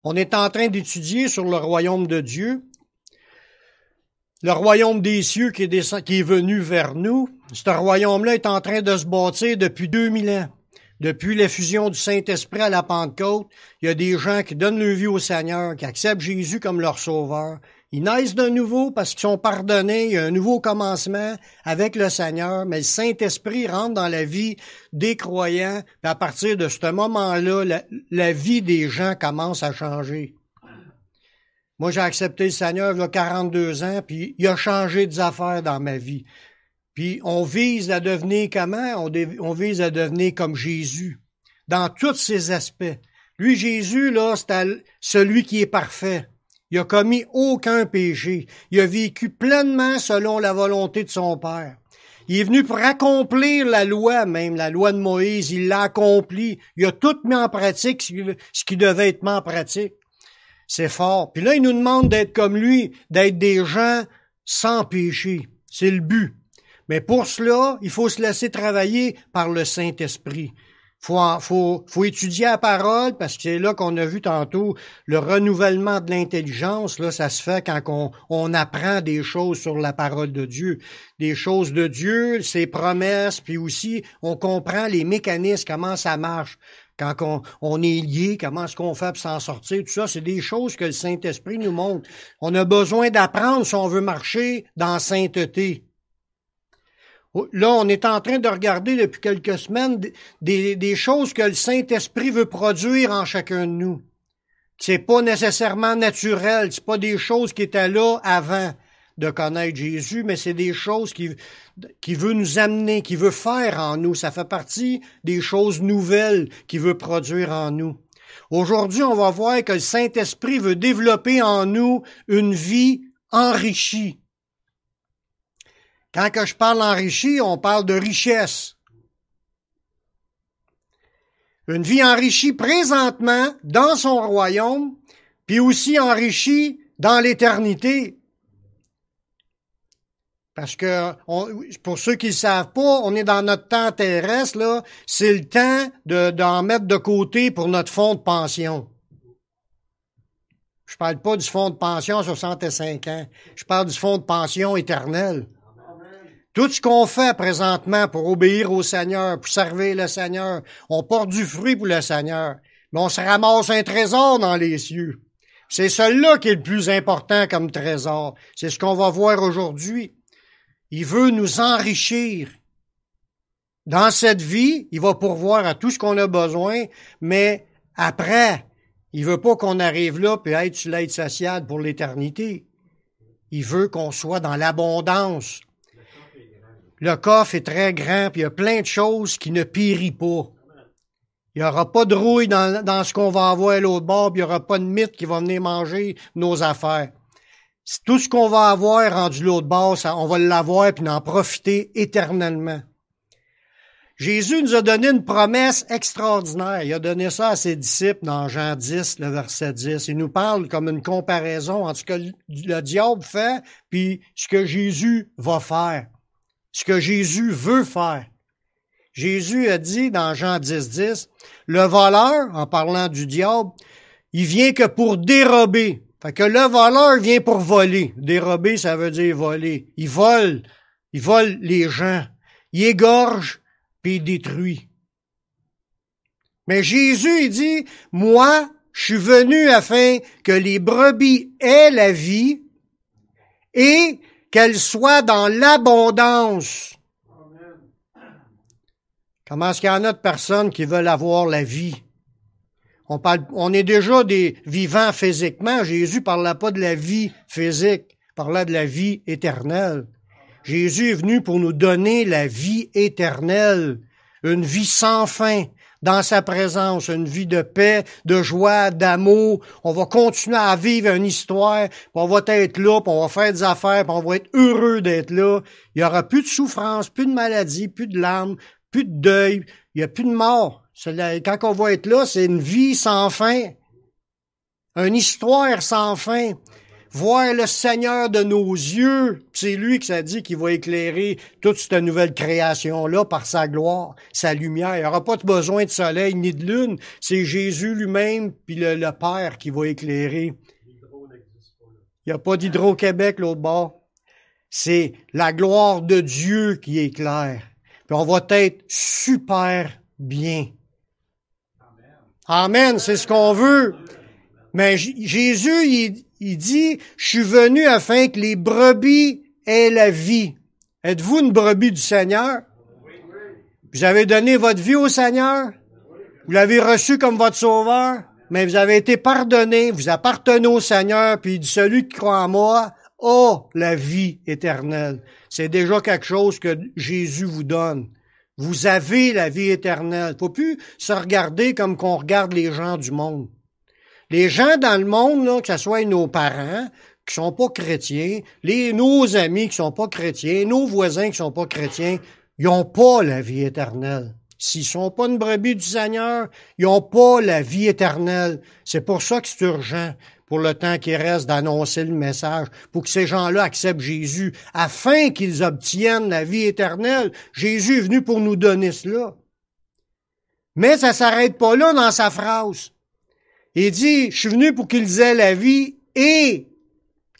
On est en train d'étudier sur le royaume de Dieu, le royaume des cieux qui est venu vers nous. Ce royaume-là est en train de se bâtir depuis 2000 ans. Depuis l'effusion du Saint-Esprit à la Pentecôte, il y a des gens qui donnent leur vie au Seigneur, qui acceptent Jésus comme leur sauveur. Ils naissent de nouveau parce qu'ils sont pardonnés, il y a un nouveau commencement avec le Seigneur, mais le Saint-Esprit rentre dans la vie des croyants, puis à partir de ce moment-là, la vie des gens commence à changer. Moi, j'ai accepté le Seigneur il y a 42 ans, puis il a changé des affaires dans ma vie. Puis on vise à devenir comment? On vise à devenir comme Jésus, dans tous ses aspects. Lui, Jésus, là, c'est celui qui est parfait. Il a commis aucun péché. Il a vécu pleinement selon la volonté de son Père. Il est venu pour accomplir la loi, même la loi de Moïse. Il l'a accompli. Il a tout mis en pratique ce qui devait être mis en pratique. C'est fort. Puis là, il nous demande d'être comme lui, d'être des gens sans péché. C'est le but. Mais pour cela, il faut se laisser travailler par le Saint-Esprit. Faut étudier la parole, parce que c'est là qu'on a vu tantôt le renouvellement de l'intelligence. Là, ça se fait quand on apprend des choses sur la parole de Dieu. Des choses de Dieu, ses promesses, puis aussi on comprend les mécanismes, comment ça marche. Quand on est lié, comment est-ce qu'on fait pour s'en sortir, tout ça, c'est des choses que le Saint-Esprit nous montre. On a besoin d'apprendre si on veut marcher dans la sainteté. Là, on est en train de regarder depuis quelques semaines des choses que le Saint-Esprit veut produire en chacun de nous. C'est pas nécessairement naturel, c'est pas des choses qui étaient là avant de connaître Jésus, mais c'est des choses qui veut nous amener, qui veut faire en nous. Ça fait partie des choses nouvelles qu'il veut produire en nous. Aujourd'hui, on va voir que le Saint-Esprit veut développer en nous une vie enrichie. Quand que je parle enrichi, on parle de richesse. Une vie enrichie présentement dans son royaume, puis aussi enrichie dans l'éternité. Parce que, pour ceux qui ne savent pas, on est dans notre temps terrestre, là, c'est le temps d'en mettre de côté pour notre fonds de pension. Je parle pas du fonds de pension à 65 ans. Je parle du fonds de pension éternel. Tout ce qu'on fait présentement pour obéir au Seigneur, pour servir le Seigneur, on porte du fruit pour le Seigneur, mais on se ramasse un trésor dans les cieux. C'est celui-là qui est le plus important comme trésor. C'est ce qu'on va voir aujourd'hui. Il veut nous enrichir. Dans cette vie, il va pourvoir à tout ce qu'on a besoin, mais après, il veut pas qu'on arrive là puis être sur l'aide sociale pour l'éternité. Il veut qu'on soit dans l'abondance. Le coffre est très grand, puis il y a plein de choses qui ne périssent pas. Il n'y aura pas de rouille dans ce qu'on va avoir à l'autre bord, puis il n'y aura pas de mythe qui va venir manger nos affaires. Tout ce qu'on va avoir rendu l'autre bord, on va l'avoir puis en profiter éternellement. Jésus nous a donné une promesse extraordinaire. Il a donné ça à ses disciples dans Jean 10, le verset 10. Il nous parle comme une comparaison entre ce que le diable fait puis ce que Jésus va faire. Ce que Jésus veut faire. Jésus a dit dans Jean 10, 10, le voleur, en parlant du diable, il vient que pour dérober. Fait que le voleur vient pour voler. Dérober, ça veut dire voler. Il vole les gens. Il égorge, puis il détruit. Mais Jésus, il dit, moi, je suis venu afin que les brebis aient la vie et qu'elle soit dans l'abondance. Comment est-ce qu'il y en a de personnes qui veulent avoir la vie? On est déjà des vivants physiquement. Jésus parlait pas de la vie physique, il parlait de la vie éternelle. Jésus est venu pour nous donner la vie éternelle, une vie sans fin. Dans sa présence, une vie de paix, de joie, d'amour. On va continuer à vivre une histoire, puis on va être là, puis on va faire des affaires, puis on va être heureux d'être là. Il y aura plus de souffrance, plus de maladie, plus de larmes, plus de deuil, il y a plus de mort. Quand on va être là, c'est une vie sans fin. Une histoire sans fin. voir le Seigneur de nos yeux. C'est lui qui s'est dit qu'il va éclairer toute cette nouvelle création-là par sa gloire, sa lumière. Il n'y aura pas de besoin de soleil ni de lune. C'est Jésus lui-même puis le Père qui va éclairer. Il n'y a pas d'Hydro-Québec l'autre bord. C'est la gloire de Dieu qui éclaire. Puis on va être super bien. Amen, c'est ce qu'on veut. Mais Jésus, il dit, je suis venu afin que les brebis aient la vie. Êtes-vous une brebis du Seigneur? Vous avez donné votre vie au Seigneur? Vous l'avez reçu comme votre sauveur? Mais vous avez été pardonné, vous appartenez au Seigneur, puis il dit, celui qui croit en moi a la vie éternelle. C'est déjà quelque chose que Jésus vous donne. Vous avez la vie éternelle. Faut plus se regarder comme qu'on regarde les gens du monde. Les gens dans le monde, là, que ce soit nos parents, qui sont pas chrétiens, nos amis qui sont pas chrétiens, nos voisins qui sont pas chrétiens, ils ont pas la vie éternelle. S'ils sont pas une brebis du Seigneur, ils ont pas la vie éternelle. C'est pour ça que c'est urgent, pour le temps qui reste, d'annoncer le message, pour que ces gens-là acceptent Jésus, afin qu'ils obtiennent la vie éternelle. Jésus est venu pour nous donner cela. Mais ça s'arrête pas là dans sa phrase. Il dit, je suis venu pour qu'ils aient la vie et.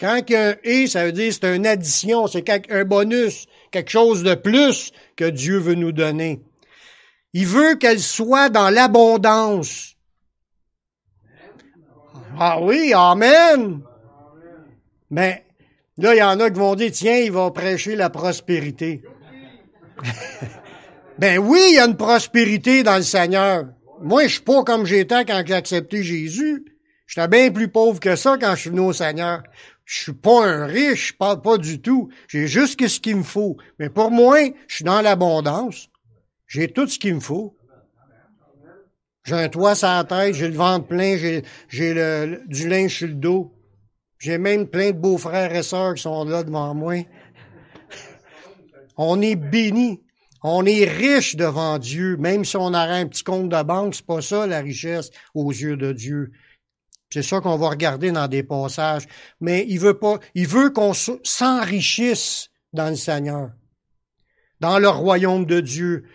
Quand il y a un et, ça veut dire c'est une addition, c'est un bonus, quelque chose de plus que Dieu veut nous donner. Il veut qu'elle soit dans l'abondance. Ah oui, amen. Mais là, il y en a qui vont dire, tiens, il va prêcher la prospérité. Ben oui, il y a une prospérité dans le Seigneur. Moi, je suis pas comme j'étais quand j'ai accepté Jésus. J'étais bien plus pauvre que ça quand je suis venu au Seigneur. Je suis pas un riche, pas du tout. J'ai juste ce qu'il me faut. Mais pour moi, je suis dans l'abondance. J'ai tout ce qu'il me faut. J'ai un toit sur la tête, j'ai le ventre plein, j'ai du linge sur le dos. J'ai même plein de beaux-frères et sœurs qui sont là devant moi. On est bénis. On est riche devant Dieu, même si on aurait un petit compte de banque, c'est pas ça la richesse aux yeux de Dieu. C'est ça qu'on va regarder dans des passages. Mais il veut qu'on s'enrichisse dans le Seigneur, dans le royaume de Dieu.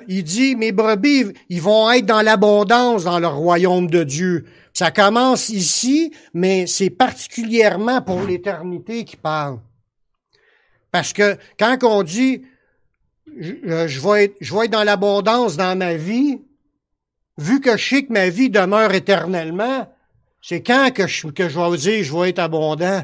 Il dit, mes brebis, ils vont être dans l'abondance dans le royaume de Dieu. Ça commence ici, mais c'est particulièrement pour l'éternité qu'il parle. Parce que quand on dit, je vais être dans l'abondance dans ma vie, vu que je sais que ma vie demeure éternellement, c'est quand que je vais dire je vais être abondant.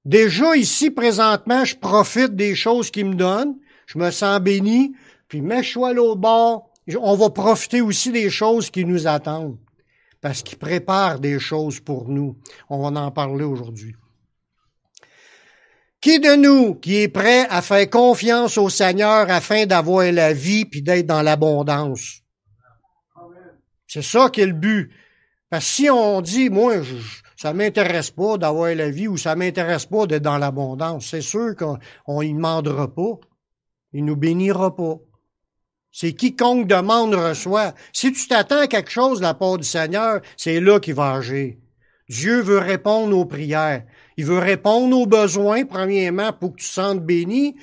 Déjà ici, présentement, je profite des choses qu'il me donne, je me sens béni, puis mets choix à l'autre bord, on va profiter aussi des choses qui nous attendent, parce qu'il prépare des choses pour nous. On va en parler aujourd'hui. Qui de nous qui est prêt à faire confiance au Seigneur afin d'avoir la vie puis d'être dans l'abondance? C'est ça qui est le but. Parce que si on dit, moi, ça m'intéresse pas d'avoir la vie ou ça m'intéresse pas d'être dans l'abondance, c'est sûr qu'on y demandera pas. Il nous bénira pas. C'est quiconque demande reçoit. Si tu t'attends à quelque chose de la part du Seigneur, c'est là qu'il va agir. Dieu veut répondre aux prières. Il veut répondre aux besoins, premièrement, pour que tu te sentes béni.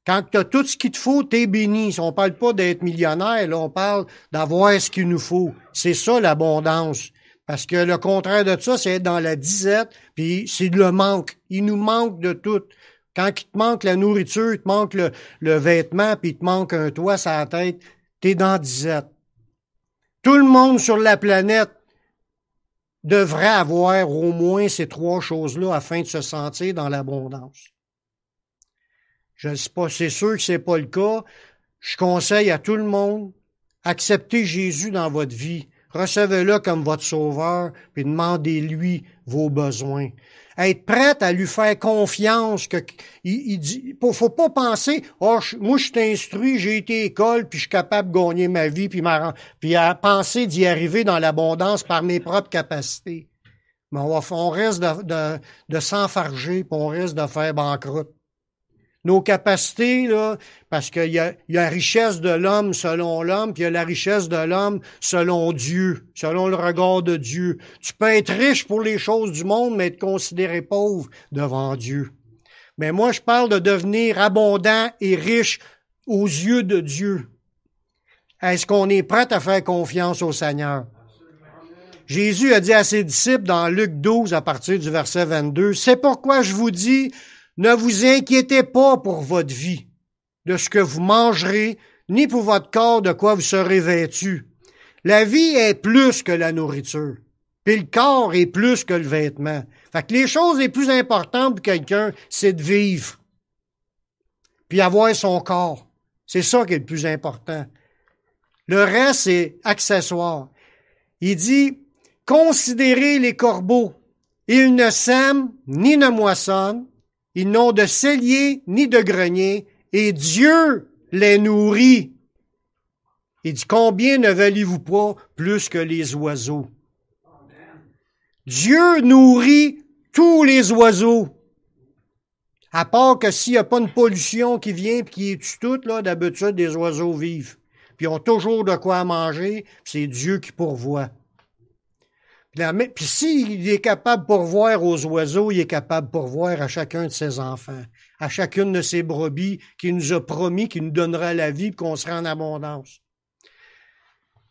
Quand tu as tout ce qu'il te faut, tu es béni. On parle pas d'être millionnaire, là, on parle d'avoir ce qu'il nous faut. C'est ça l'abondance. Parce que le contraire de ça, c'est être dans la disette, puis c'est le manque. Il nous manque de tout. Quand il te manque la nourriture, il te manque le vêtement, puis il te manque un toit sur la tête, t'es dans la disette. Tout le monde sur la planète devrait avoir au moins ces trois choses-là afin de se sentir dans l'abondance. Je ne sais pas, c'est sûr que c'est pas le cas. Je conseille à tout le monde, acceptez Jésus dans votre vie. Recevez-le comme votre sauveur, puis demandez-lui vos besoins. Être prête à lui faire confiance. Il dit, faut pas penser, moi je suis instruit, j'ai été à l'école, puis je suis capable de gagner ma vie, puis à penser d'y arriver dans l'abondance par mes propres capacités. Mais on risque de s'enfarger, puis on risque de faire banqueroute. nos capacités, là, parce qu'il y a la richesse de l'homme selon l'homme, puis il y a la richesse de l'homme selon Dieu, selon le regard de Dieu. Tu peux être riche pour les choses du monde, mais être considéré pauvre devant Dieu. Mais moi, je parle de devenir abondant et riche aux yeux de Dieu. Est-ce qu'on est prêt à faire confiance au Seigneur? Jésus a dit à ses disciples dans Luc 12, à partir du verset 22, « C'est pourquoi je vous dis, ne vous inquiétez pas pour votre vie, de ce que vous mangerez, ni pour votre corps de quoi vous serez vêtus. La vie est plus que la nourriture, puis le corps est plus que le vêtement. » Fait que les choses les plus importantes pour quelqu'un, c'est de vivre, puis avoir son corps. C'est ça qui est le plus important. Le reste, c'est accessoire. Il dit, « Considérez les corbeaux. Ils ne sèment ni ne moissonnent. Ils n'ont de cellier ni de grenier. Et Dieu les nourrit. » Il dit, « Combien ne valez-vous pas plus que les oiseaux? » Dieu nourrit tous les oiseaux. À part que s'il n'y a pas une pollution qui vient et qui tue tout, là, d'habitude, les oiseaux vivent. Puis ils ont toujours de quoi manger, puis c'est Dieu qui pourvoit. Puis s'il est capable de pourvoir aux oiseaux, il est capable de pourvoir à chacun de ses enfants, à chacune de ses brebis qu'il nous a promis qu'il nous donnera la vie et qu'on sera en abondance.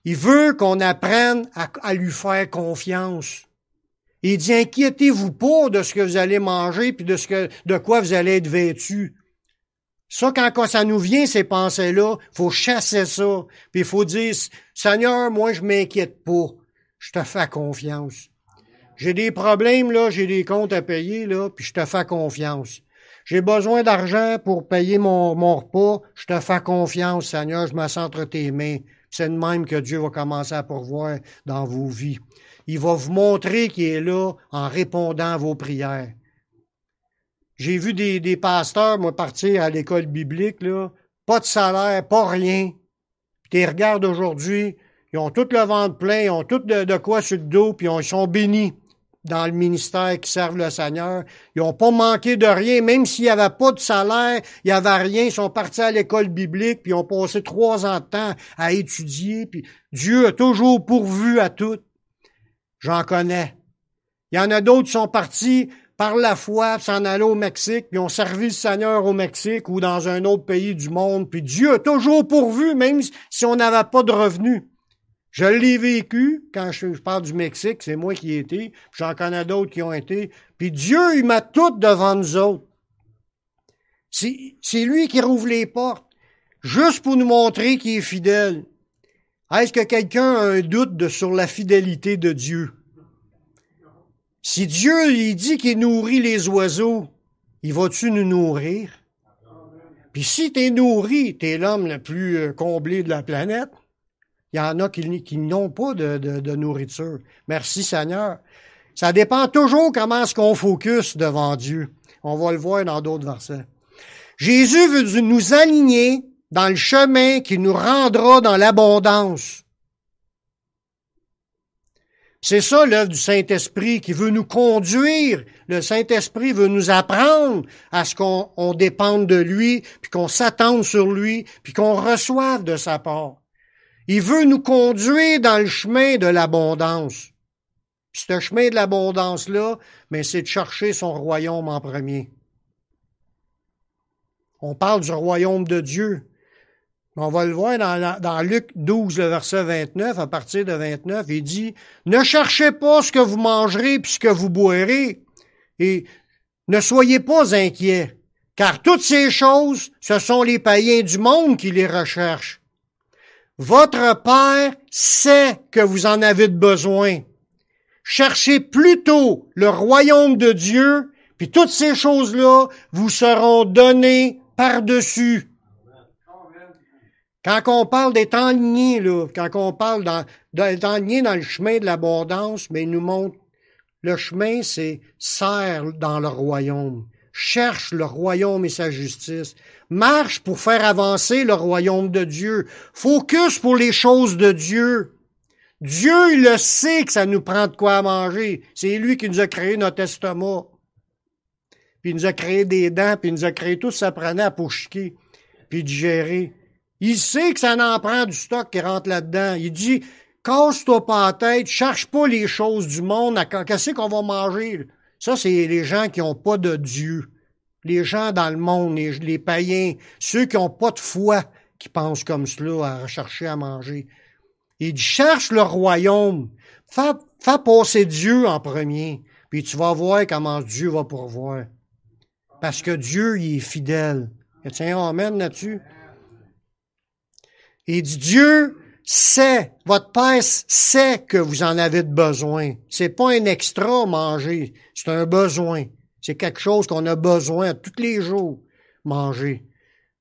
Il veut qu'on apprenne à lui faire confiance. Il dit, inquiétez-vous pas de ce que vous allez manger puis de quoi vous allez être vêtus. Ça, quand ça nous vient, ces pensées-là, faut chasser ça. Puis il faut dire, Seigneur, moi, je m'inquiète pas. Je te fais confiance. J'ai des problèmes, là, j'ai des comptes à payer, là, puis je te fais confiance. J'ai besoin d'argent pour payer mon repas, je te fais confiance, Seigneur, je me sens entre tes mains. C'est de même que Dieu va commencer à pourvoir dans vos vies. Il va vous montrer qu'il est là en répondant à vos prières. J'ai vu des pasteurs, moi, partir à l'école biblique, là, pas de salaire, pas rien. Puis tu les regardes aujourd'hui, ils ont tout le ventre plein, ils ont tout de quoi sur le dos, puis ils sont bénis dans le ministère qui servent le Seigneur. Ils n'ont pas manqué de rien, même s'il n'y avait pas de salaire, il n'y avait rien, ils sont partis à l'école biblique, puis ils ont passé 3 ans de temps à étudier, puis Dieu a toujours pourvu à tout. J'en connais. Il y en a d'autres qui sont partis par la foi, s'en aller au Mexique, puis ont servi le Seigneur au Mexique ou dans un autre pays du monde, puis Dieu a toujours pourvu, même si on n'avait pas de revenus. Je l'ai vécu, quand je parle du Mexique, c'est moi qui y ai été, puis j'en connais d'autres qui ont été, puis Dieu, il met tout devant nous autres. C'est lui qui rouvre les portes, juste pour nous montrer qu'il est fidèle. Est-ce que quelqu'un a un doute sur la fidélité de Dieu? Si Dieu, il dit qu'il nourrit les oiseaux, il va-tu nous nourrir? Puis si t'es nourri, t'es l'homme le plus comblé de la planète. Il y en a qui n'ont pas de nourriture. Merci Seigneur. Ça dépend toujours comment est-ce qu'on focus devant Dieu. On va le voir dans d'autres versets. Jésus veut nous aligner dans le chemin qui nous rendra dans l'abondance. C'est ça l'œuvre du Saint-Esprit qui veut nous conduire. Le Saint-Esprit veut nous apprendre à ce qu'on dépende de lui, puis qu'on s'attende sur lui, puis qu'on reçoive de sa part. Il veut nous conduire dans le chemin de l'abondance. Puis ce chemin de l'abondance-là, mais c'est de chercher son royaume en premier. On parle du royaume de Dieu. On va le voir dans Luc 12, le verset 29, à partir de 29, il dit, « Ne cherchez pas ce que vous mangerez puis ce que vous boirez, et ne soyez pas inquiets, car toutes ces choses, ce sont les païens du monde qui les recherchent. Votre Père sait que vous en avez besoin. Cherchez plutôt le royaume de Dieu, puis toutes ces choses-là vous seront données par-dessus. » Quand on parle d'être enligné, là, quand on parle d'être enligné dans le chemin de l'abondance, mais il nous montre le chemin, c'est serre dans le royaume. Cherche le royaume et sa justice. Marche pour faire avancer le royaume de Dieu. Focus pour les choses de Dieu. Dieu, il le sait que ça nous prend de quoi manger. C'est lui qui nous a créé notre estomac. puis il nous a créé des dents, puis il nous a créé tout, ça prenait pour chiquer, puis digérer. Il sait que ça en prend du stock qui rentre là-dedans. Il dit, casse-toi pas la tête, cherche pas les choses du monde, qu'est-ce qu'on va manger? Ça, c'est les gens qui ont pas de Dieu. Les gens dans le monde, les païens, ceux qui ont pas de foi, qui pensent comme cela, à rechercher à manger. Il dit, cherche le royaume. Fais passer Dieu en premier. Puis tu vas voir comment Dieu va pourvoir. Parce que Dieu, il est fidèle. Tiens, amen là-dessus. Il dit, Dieu sait, votre Père sait que vous en avez besoin. C'est pas un extra à manger, c'est un besoin. C'est quelque chose qu'on a besoin tous les jours, manger.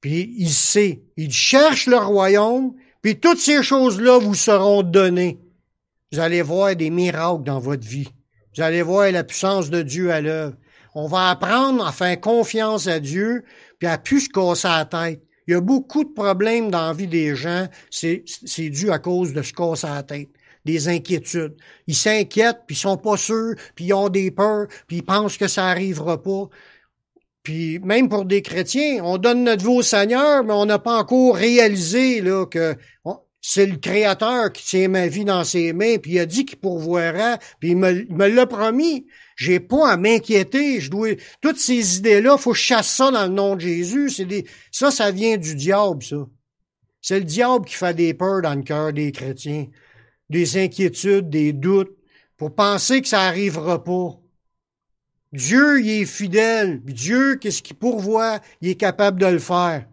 Puis il sait, il cherche le royaume, puis toutes ces choses-là vous seront données. Vous allez voir des miracles dans votre vie. Vous allez voir la puissance de Dieu à l'œuvre. On va apprendre à faire confiance à Dieu, puis à plus se casser la tête. Il y a beaucoup de problèmes dans la vie des gens, c'est dû à cause de se casser la tête, des inquiétudes. Ils s'inquiètent, puis ils sont pas sûrs, puis ils ont des peurs, puis ils pensent que ça arrivera pas. Puis même pour des chrétiens, on donne notre vie au Seigneur, mais on n'a pas encore réalisé là que c'est le Créateur qui tient ma vie dans ses mains, puis il a dit qu'il pourvoira, puis il me l'a promis. J'ai pas à m'inquiéter, toutes ces idées-là, faut que je chasse ça dans le nom de Jésus. Ça vient du diable, ça. C'est le diable qui fait des peurs dans le cœur des chrétiens. Des inquiétudes, des doutes, pour penser que ça arrivera pas. Dieu, il est fidèle. Dieu, qu'est-ce qu'il pourvoit? Il est capable de le faire.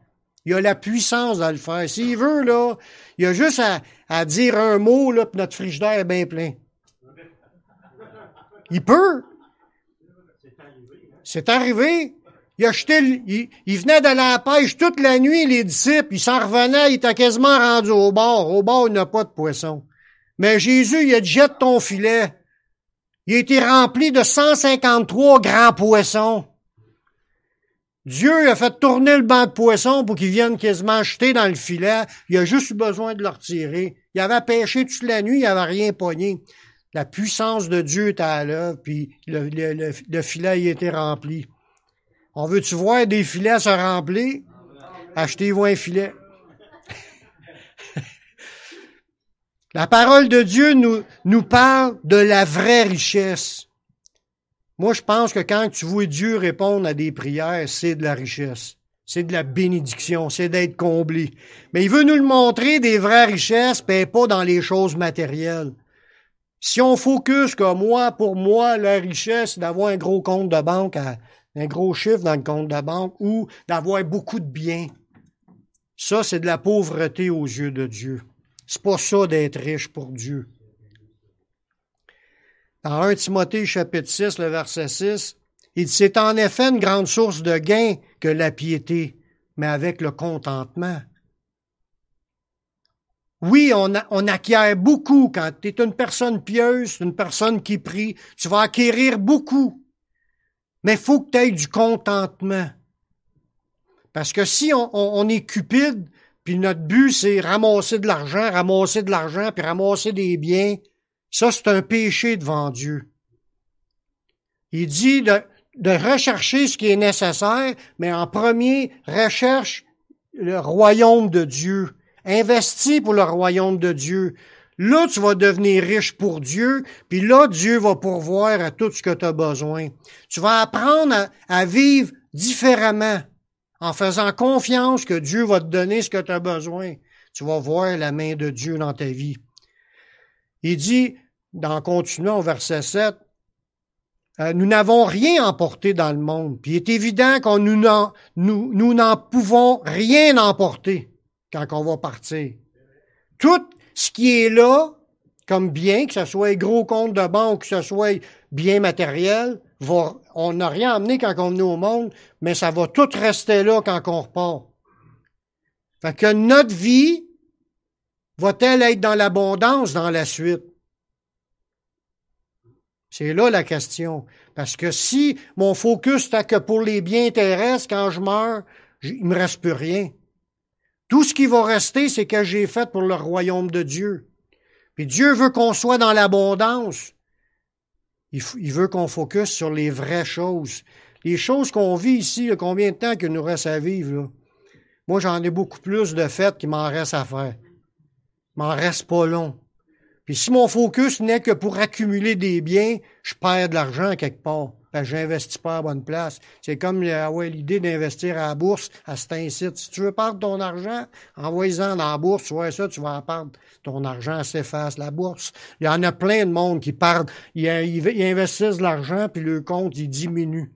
Il a la puissance de le faire. S'il veut, là, il a juste à dire un mot, là, puis notre frigidaire est bien plein. Il peut. C'est arrivé. Il venait d'aller à la pêche toute la nuit, les disciples. Il s'en revenait, il était quasiment rendu au bord. Au bord, il n'y a pas de poisson. Mais Jésus, il a dit, jette ton filet. Il a été rempli de 153 grands poissons. Dieu a fait tourner le banc de poissons pour qu'ils viennent quasiment jeter dans le filet. Il a juste eu besoin de le retirer. Il avait pêché toute la nuit, il n'avait rien pogné. La puissance de Dieu était à l'œuvre, puis le filet il était rempli. On veut-tu voir des filets se remplir? Achetez-vous un filet. La parole de Dieu nous parle de la vraie richesse. Moi, je pense que quand tu vois Dieu répondre à des prières, c'est de la richesse. C'est de la bénédiction, c'est d'être comblé. Mais il veut nous le montrer, des vraies richesses, mais pas dans les choses matérielles. Si on focus comme moi, pour moi, la richesse, c'est d'avoir un gros compte de banque, un gros chiffre dans le compte de banque, ou d'avoir beaucoup de biens. Ça, c'est de la pauvreté aux yeux de Dieu. C'est pas ça d'être riche pour Dieu. Dans 1 Timothée chapitre 6, le verset 6, il dit, c'est en effet une grande source de gain que la piété, mais avec le contentement. Oui, on acquiert beaucoup quand tu es une personne pieuse, une personne qui prie, tu vas acquérir beaucoup. Mais il faut que tu aies du contentement. Parce que si on est cupide, puis notre but c'est ramasser de l'argent, puis ramasser des biens, ça c'est un péché devant Dieu. Il dit de rechercher ce qui est nécessaire, mais en premier, recherche le royaume de Dieu. Investis pour le royaume de Dieu. Là, tu vas devenir riche pour Dieu, puis là, Dieu va pourvoir à tout ce que tu as besoin. Tu vas apprendre à vivre différemment, en faisant confiance que Dieu va te donner ce que tu as besoin. Tu vas voir la main de Dieu dans ta vie. Il dit, en continuant au verset 7, nous n'avons rien emporté dans le monde. Puis il est évident que nous n'en pouvons rien emporter quand on va partir. Tout ce qui est là, comme bien, que ce soit gros compte de banque, que ce soit bien matériel, on n'a rien amené quand on est venu au monde, mais ça va tout rester là quand on repart. Fait que notre vie va-t-elle être dans l'abondance dans la suite? C'est là la question. Parce que si mon focus n'est que pour les biens terrestres, quand je meurs, il me reste plus rien. Tout ce qui va rester, c'est que j'ai fait pour le royaume de Dieu. Puis Dieu veut qu'on soit dans l'abondance. Il veut qu'on focus sur les vraies choses. Les choses qu'on vit ici, là, combien de temps qu'il nous reste à vivre, là? Moi, j'en ai beaucoup plus de fêtes qu'il m'en reste à faire. Il m'en reste pas long. Puis si mon focus n'est que pour accumuler des biens, je perds de l'argent quelque part. Parce que j'investis pas à la bonne place. C'est comme l'idée d'investir à la bourse, à cet incite. Si tu veux perdre ton argent, envoie-en dans la bourse, tu vois ça, tu vas perdre. Ton argent s'efface. La bourse, il y en a plein de monde qui perdent. Ils investissent de l'argent, puis le compte, il diminue.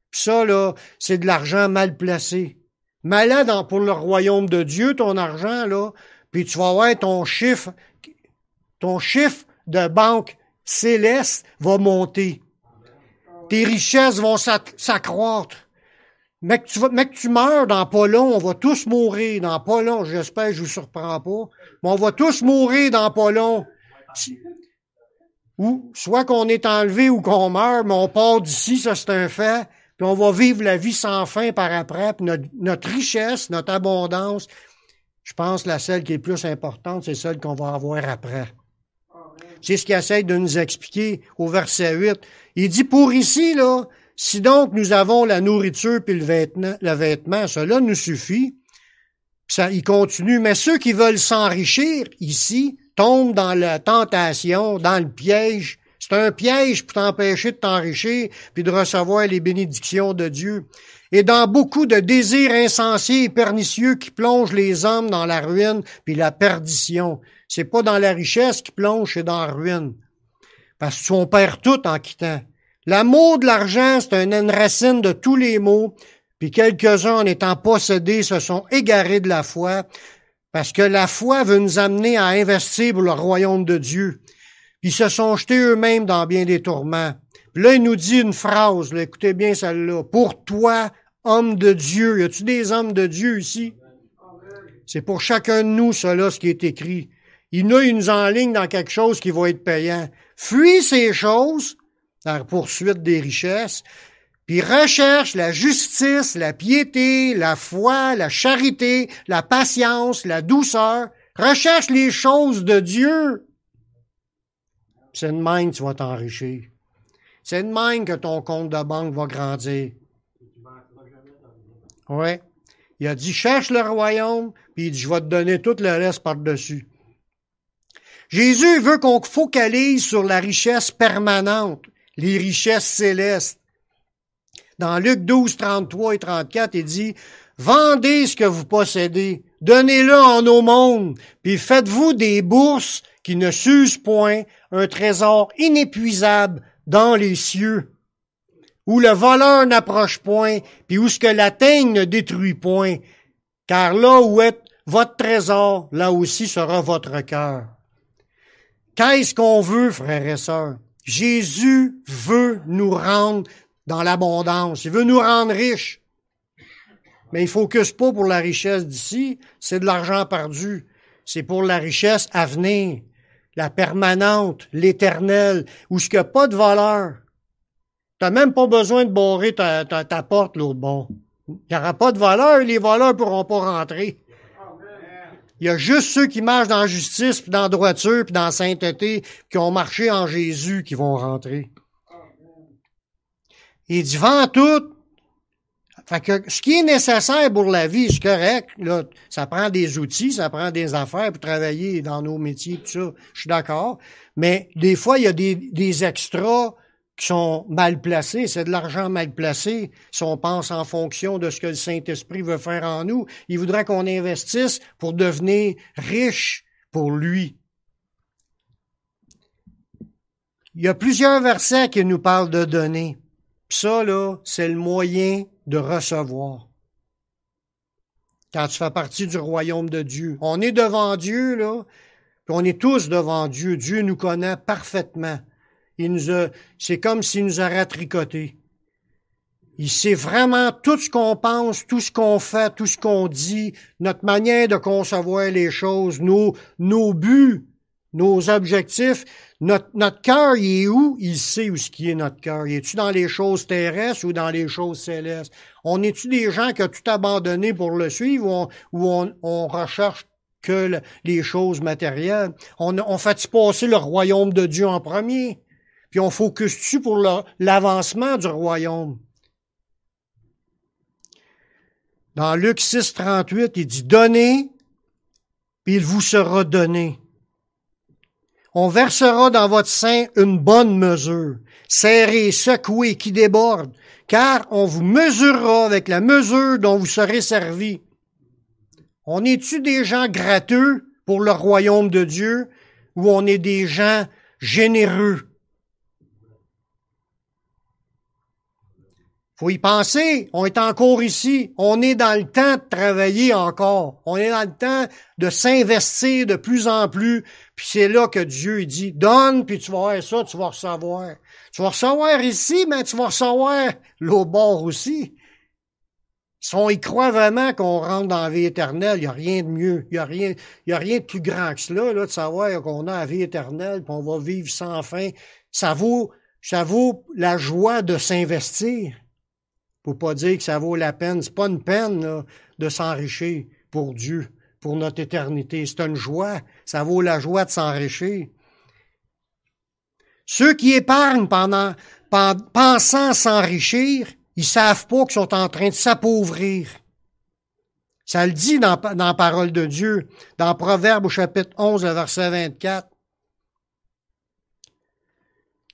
Puis ça, là, c'est de l'argent mal placé. Malade pour le royaume de Dieu, ton argent, là, puis tu vas voir ton chiffre de banque céleste va monter. Tes richesses vont s'accroître. Mais que tu meurs dans pas long, on va tous mourir dans pas long. J'espère que je vous surprends pas. Mais on va tous mourir dans pas long. Ou, soit qu'on est enlevé ou qu'on meurt, mais on part d'ici, ça c'est un fait. Puis on va vivre la vie sans fin par après. Puis notre richesse, notre abondance, je pense la celle qui est plus importante, c'est celle qu'on va avoir après. C'est ce qu'il essaie de nous expliquer au verset 8. Il dit, pour ici, là, si donc nous avons la nourriture puis le vêtement, cela nous suffit. Ça, il continue, mais ceux qui veulent s'enrichir ici tombent dans la tentation, dans le piège. C'est un piège pour t'empêcher de t'enrichir puis de recevoir les bénédictions de Dieu. Et dans beaucoup de désirs insensés et pernicieux qui plongent les hommes dans la ruine puis la perdition. C'est pas dans la richesse qui plonge, c'est dans la ruine. Parce qu'on perd tout en quittant. L'amour de l'argent, c'est une racine de tous les maux, puis quelques-uns, en étant possédés, se sont égarés de la foi, parce que la foi veut nous amener à investir pour le royaume de Dieu. Puis ils se sont jetés eux-mêmes dans bien des tourments. Puis là, il nous dit une phrase, là, écoutez bien celle-là. Pour toi, homme de Dieu. Y a-tu des hommes de Dieu ici? C'est pour chacun de nous, cela, ce qui est écrit. Il nous enligne dans quelque chose qui va être payant. Fuis ces choses, la poursuite des richesses, puis recherche la justice, la piété, la foi, la charité, la patience, la douceur. Recherche les choses de Dieu. C'est de même que tu vas t'enrichir. C'est de même que ton compte de banque va grandir. Ouais. Il a dit, cherche le royaume, puis il dit, je vais te donner tout le reste par-dessus. Jésus veut qu'on focalise sur la richesse permanente, les richesses célestes. Dans Luc 12, 33 et 34, il dit, « Vendez ce que vous possédez, donnez-le en aumône, puis faites-vous des bourses qui ne s'usent point, un trésor inépuisable dans les cieux, où le voleur n'approche point, puis où ce que la teigne ne détruit point, car là où est votre trésor, là aussi sera votre cœur. » Qu'est-ce qu'on veut, frères et sœurs? Jésus veut nous rendre dans l'abondance. Il veut nous rendre riches. Mais il ne focus pas pour la richesse d'ici. C'est de l'argent perdu. C'est pour la richesse à venir. La permanente, l'éternelle, où ce qu'il n'y a pas de valeur. Tu n'as même pas besoin de barrer ta porte l'autre bord. Il n'y aura pas de valeur et les voleurs ne pourront pas rentrer. Il y a juste ceux qui marchent dans la justice, puis dans la droiture, puis dans la sainteté, qui ont marché en Jésus, qui vont rentrer. Il dit, vends tout. Fait que ce qui est nécessaire pour la vie, c'est correct. Là, ça prend des outils, ça prend des affaires pour travailler dans nos métiers, tout ça. Je suis d'accord. Mais des fois, il y a des extras qui sont mal placés. C'est de l'argent mal placé. Si on pense en fonction de ce que le Saint-Esprit veut faire en nous, il voudrait qu'on investisse pour devenir riche pour lui. Il y a plusieurs versets qui nous parlent de donner. Puis ça, là, c'est le moyen de recevoir. Quand tu fais partie du royaume de Dieu. On est devant Dieu, là, puis on est tous devant Dieu. Dieu nous connaît parfaitement. C'est comme s'il nous aurait tricoté. Il sait vraiment tout ce qu'on pense, tout ce qu'on fait, tout ce qu'on dit, notre manière de concevoir les choses, nos buts, nos objectifs. Notre cœur, il est où? Il sait où ce qui est notre cœur. Est-tu dans les choses terrestres ou dans les choses célestes? On est-tu des gens qui ont tout abandonné pour le suivre ou on recherche que les choses matérielles? On fait-tu passer le royaume de Dieu en premier? Puis on focus-tu pour l'avancement du royaume? Dans Luc 6, 38, il dit « Donnez, puis il vous sera donné. On versera dans votre sein une bonne mesure, serrée, secouée, qui déborde, car on vous mesurera avec la mesure dont vous serez servi. » On est-tu des gens gratteux pour le royaume de Dieu ou on est des gens généreux? Faut y penser, on est encore ici, on est dans le temps de travailler encore, on est dans le temps de s'investir de plus en plus, puis c'est là que Dieu il dit, donne, puis tu vas voir ça, tu vas recevoir. Tu vas recevoir ici, mais tu vas recevoir l'autre bord aussi. Si on y croit vraiment qu'on rentre dans la vie éternelle, il n'y a rien de mieux, il y a rien de plus grand que cela, là, de savoir qu'on a la vie éternelle, puis on va vivre sans fin. Ça vaut la joie de s'investir. Faut pas dire que ça vaut la peine. C'est pas une peine là, de s'enrichir pour Dieu, pour notre éternité. C'est une joie. Ça vaut la joie de s'enrichir. Ceux qui épargnent pensant s'enrichir, ils savent pas qu'ils sont en train de s'appauvrir. Ça le dit dans la parole de Dieu, dans Proverbe au chapitre 11, verset 24.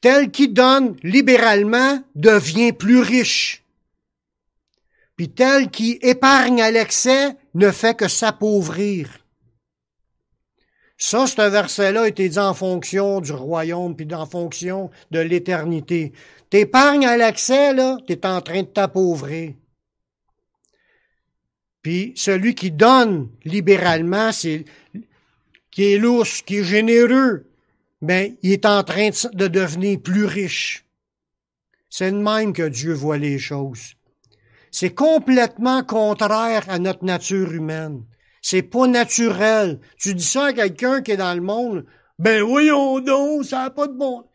Tel qui donne libéralement devient plus riche. Puis tel qui épargne à l'excès ne fait que s'appauvrir. Ça, ce verset-là a été dit en fonction du royaume, puis en fonction de l'éternité. T'épargnes à l'excès, là, t'es en train de t'appauvrir. Puis celui qui donne libéralement, qui est lousse, qui est généreux, ben, il est en train de devenir plus riche. C'est de même que Dieu voit les choses. C'est complètement contraire à notre nature humaine. C'est pas naturel. Tu dis ça à quelqu'un qui est dans le monde, ben voyons donc, ça n'a pas de bon.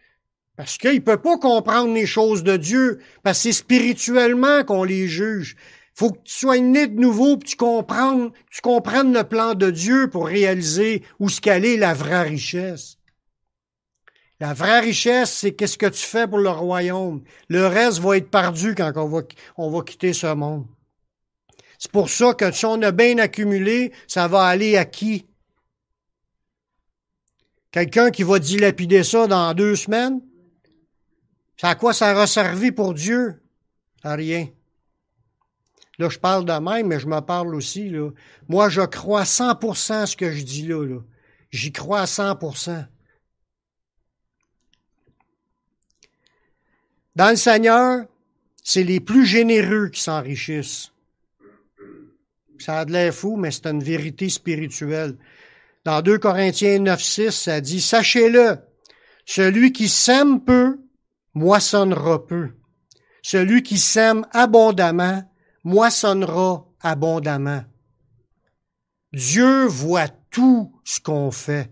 Parce qu'il peut pas comprendre les choses de Dieu, parce que c'est spirituellement qu'on les juge. Faut que tu sois né de nouveau, puis tu comprennes le plan de Dieu pour réaliser où ce qu'elle est la vraie richesse. La vraie richesse, c'est qu'est-ce que tu fais pour le royaume. Le reste va être perdu quand on va quitter ce monde. C'est pour ça que si on a bien accumulé, ça va aller à qui? Quelqu'un qui va dilapider ça dans 2 semaines? C'est à quoi ça aura servi pour Dieu? À rien. Là, je parle de même, mais je me parle aussi, là. Moi, je crois à 100% à ce que je dis là. J'y crois à 100%. Dans le Seigneur, c'est les plus généreux qui s'enrichissent. Ça a de l'air fou, mais c'est une vérité spirituelle. Dans 2 Corinthiens 9:6, ça dit « Sachez-le, celui qui sème peu, moissonnera peu. Celui qui sème abondamment, moissonnera abondamment. » Dieu voit tout ce qu'on fait.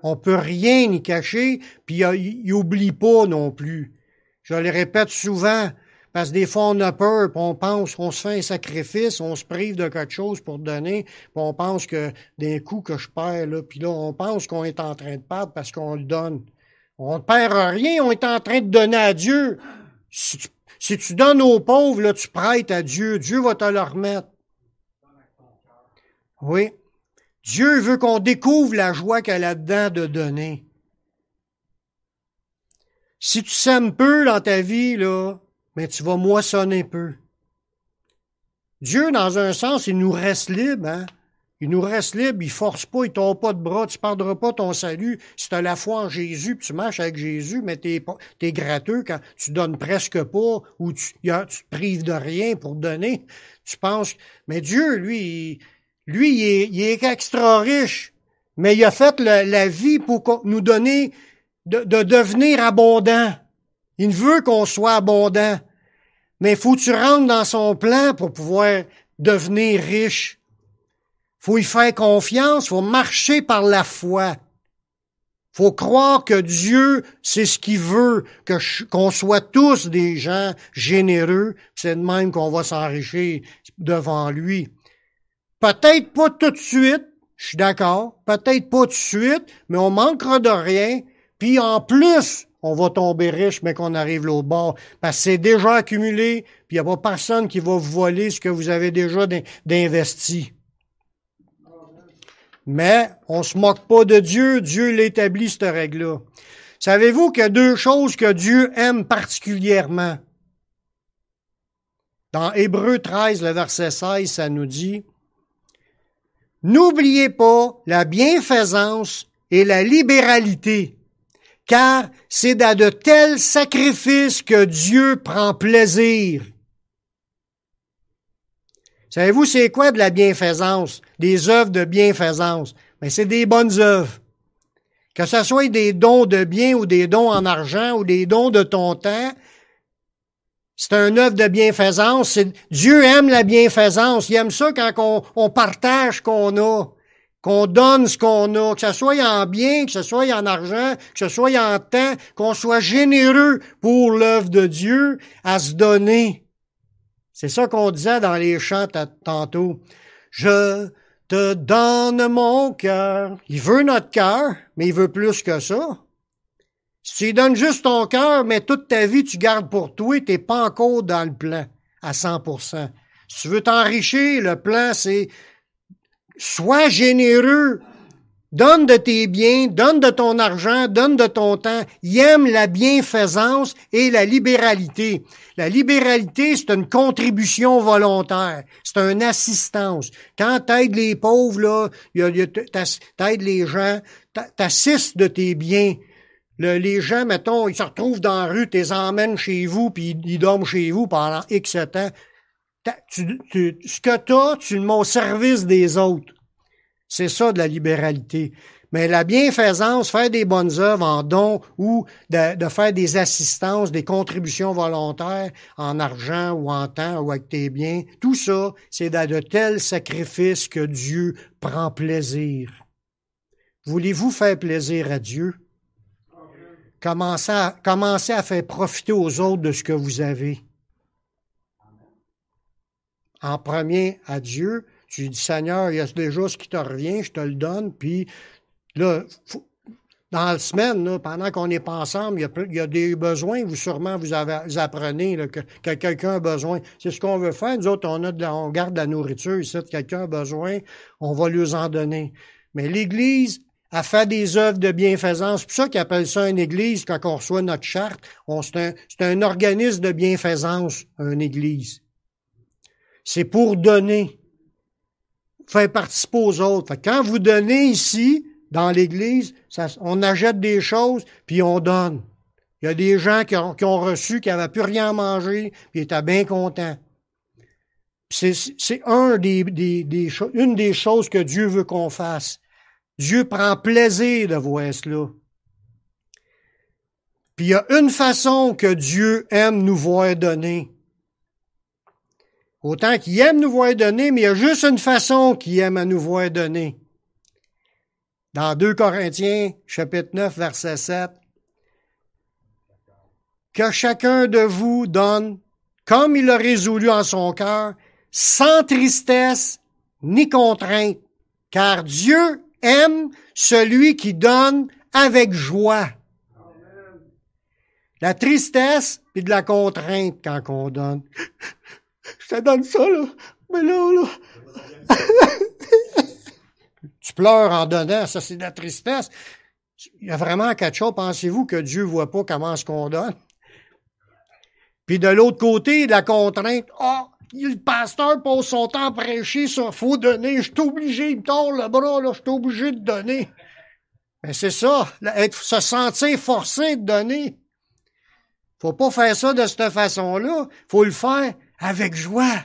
On peut rien y cacher, puis il oublie pas non plus. Je le répète souvent, parce que des fois on a peur, puis on pense qu'on se fait un sacrifice, on se prive de quelque chose pour donner, puis on pense que d'un coup que je perds, là, puis là on pense qu'on est en train de perdre parce qu'on le donne. On ne perd rien, on est en train de donner à Dieu. Si tu donnes aux pauvres, là, tu prêtes à Dieu, Dieu va te le remettre. Oui. Dieu veut qu'on découvre la joie qu'il y a là-dedans de donner. Si tu sèmes peu dans ta vie, là, mais tu vas moissonner peu. Dieu, dans un sens, il nous reste libre, hein? Il nous reste libre, il force pas, il t'ouvre pas de bras, tu perdras pas ton salut. Si tu as la foi en Jésus, puis tu marches avec Jésus, mais t'es gratteux quand tu donnes presque pas, ou tu te prives de rien pour donner. Tu penses, mais Dieu, lui, il est extra riche, mais il a fait la vie pour nous donner de devenir abondant. Il veut qu'on soit abondant. Mais faut que tu rentres dans son plan pour pouvoir devenir riche. Faut y faire confiance, faut marcher par la foi. Faut croire que Dieu, c'est ce qu'il veut, qu'on soit tous des gens généreux. C'est de même qu'on va s'enrichir devant lui. Peut-être pas tout de suite, je suis d'accord. Peut-être pas tout de suite, mais on manquera de rien. Puis en plus, on va tomber riche, mais qu'on arrive l'autre bord. Parce que c'est déjà accumulé, puis il n'y a pas personne qui va vous voler ce que vous avez déjà d'investi. Mais on se moque pas de Dieu. Dieu l'établit, cette règle-là. Savez-vous qu'il y a deux choses que Dieu aime particulièrement? Dans Hébreux 13, le verset 16, ça nous dit « N'oubliez pas la bienfaisance et la libéralité, car c'est dans de tels sacrifices que Dieu prend plaisir. » Savez-vous c'est quoi de la bienfaisance? Des œuvres de bienfaisance. Mais c'est des bonnes œuvres. Que ce soit des dons de biens ou des dons en argent ou des dons de ton temps, c'est un œuvre de bienfaisance. Dieu aime la bienfaisance. Il aime ça quand on partage ce qu'on a, qu'on donne ce qu'on a, que ce soit en bien, que ce soit en argent, que ce soit en temps, qu'on soit généreux pour l'œuvre de Dieu à se donner. C'est ça qu'on disait dans les chants tantôt. Je te donne mon cœur. Il veut notre cœur, mais il veut plus que ça. Si tu lui donnes juste ton cœur, mais toute ta vie tu gardes pour toi, t'es pas encore dans le plan à 100%. Si tu veux t'enrichir, le plan c'est sois généreux. Donne de tes biens, donne de ton argent, donne de ton temps. Il aime la bienfaisance et la libéralité. La libéralité, c'est une contribution volontaire. C'est une assistance. Quand t'aides les pauvres, là, t'aides les gens, t'assistes de tes biens. Les gens, mettons, ils se retrouvent dans la rue, tu les emmènes chez vous, puis ils dorment chez vous pendant X temps. Ce que t'as, tu le mets au service des autres. C'est ça de la libéralité. Mais la bienfaisance, faire des bonnes œuvres en dons ou de faire des assistances, des contributions volontaires en argent ou en temps ou avec tes biens, tout ça, c'est dans de tels sacrifices que Dieu prend plaisir. Voulez-vous faire plaisir à Dieu? Commencez à faire profiter aux autres de ce que vous avez. En premier, à Dieu, tu dis, Seigneur, il y a déjà ce qui te revient, je te le donne, puis là, dans la semaine, là, pendant qu'on n'est pas ensemble, il y a des besoins, vous apprenez là, que quelqu'un a besoin. C'est ce qu'on veut faire. Nous autres, on garde de la nourriture ici, quelqu'un a besoin, on va lui en donner. Mais l'Église a fait des œuvres de bienfaisance. C'est pour ça qu'ils appellent ça une Église quand on reçoit notre charte. C'est un organisme de bienfaisance, une Église. C'est pour donner. Faire participer aux autres. Fait que quand vous donnez ici, dans l'Église, on achète des choses, puis on donne. Il y a des gens qui ont reçu, qui n'avaient plus rien à manger, puis ils étaient bien contents. C'est une des choses que Dieu veut qu'on fasse. Dieu prend plaisir de voir cela. Puis il y a une façon que Dieu aime nous voir donner. Autant qu'il aime nous voir donner, mais il y a juste une façon qu'il aime à nous voir donner. Dans 2 Corinthiens, chapitre 9, verset 7, « Que chacun de vous donne, comme il l'a résolu en son cœur, sans tristesse ni contrainte, car Dieu aime celui qui donne avec joie. » La tristesse puis de la contrainte quand on donne. Je te donne ça, là. Mais là. Tu pleures en donnant, ça c'est de la tristesse. Il y a vraiment quelque chose, pensez-vous que Dieu voit pas comment est-ce qu'on donne? Puis de l'autre côté, la contrainte, le pasteur pose son temps à prêcher sur faut donner, je suis obligé, il me tord le bras, là, je suis obligé de donner. Mais c'est ça, se sentir forcé de donner. Faut pas faire ça de cette façon-là, faut le faire avec joie.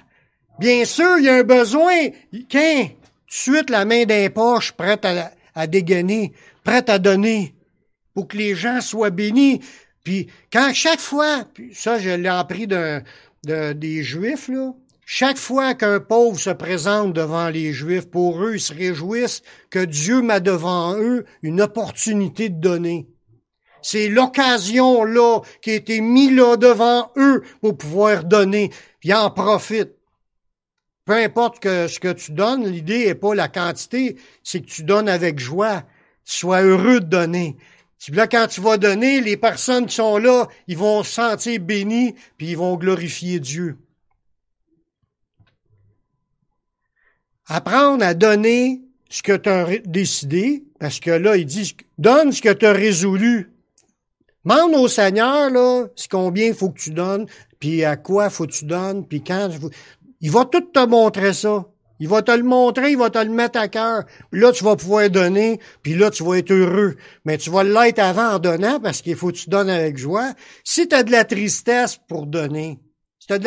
Bien sûr, il y a un besoin. Tout de suite, la main dans les poches, prête à dégainer, prête à donner, pour que les gens soient bénis. Puis, chaque fois, puis ça, je l'ai appris des Juifs, là, chaque fois qu'un pauvre se présente devant les Juifs, pour eux, ils se réjouissent que Dieu met devant eux une opportunité de donner. C'est l'occasion là qui a été mise là devant eux pour pouvoir donner. Puis ils en profitent. Peu importe ce que tu donnes, l'idée n'est pas la quantité, c'est que tu donnes avec joie. Tu sois heureux de donner. Puis là, quand tu vas donner, les personnes qui sont là, ils vont se sentir bénis, puis ils vont glorifier Dieu. Apprendre à donner ce que tu as décidé, parce que là, il dit, donne ce que tu as résolu. Demande au Seigneur, là, combien il faut que tu donnes, puis à quoi faut que tu donnes, puis quand. Il va tout te montrer ça. Il va te le montrer, il va te le mettre à cœur. Là, tu vas pouvoir donner, puis là, tu vas être heureux. Mais tu vas l'être avant en donnant, parce qu'il faut que tu donnes avec joie. Si tu as de la tristesse pour donner, si tu as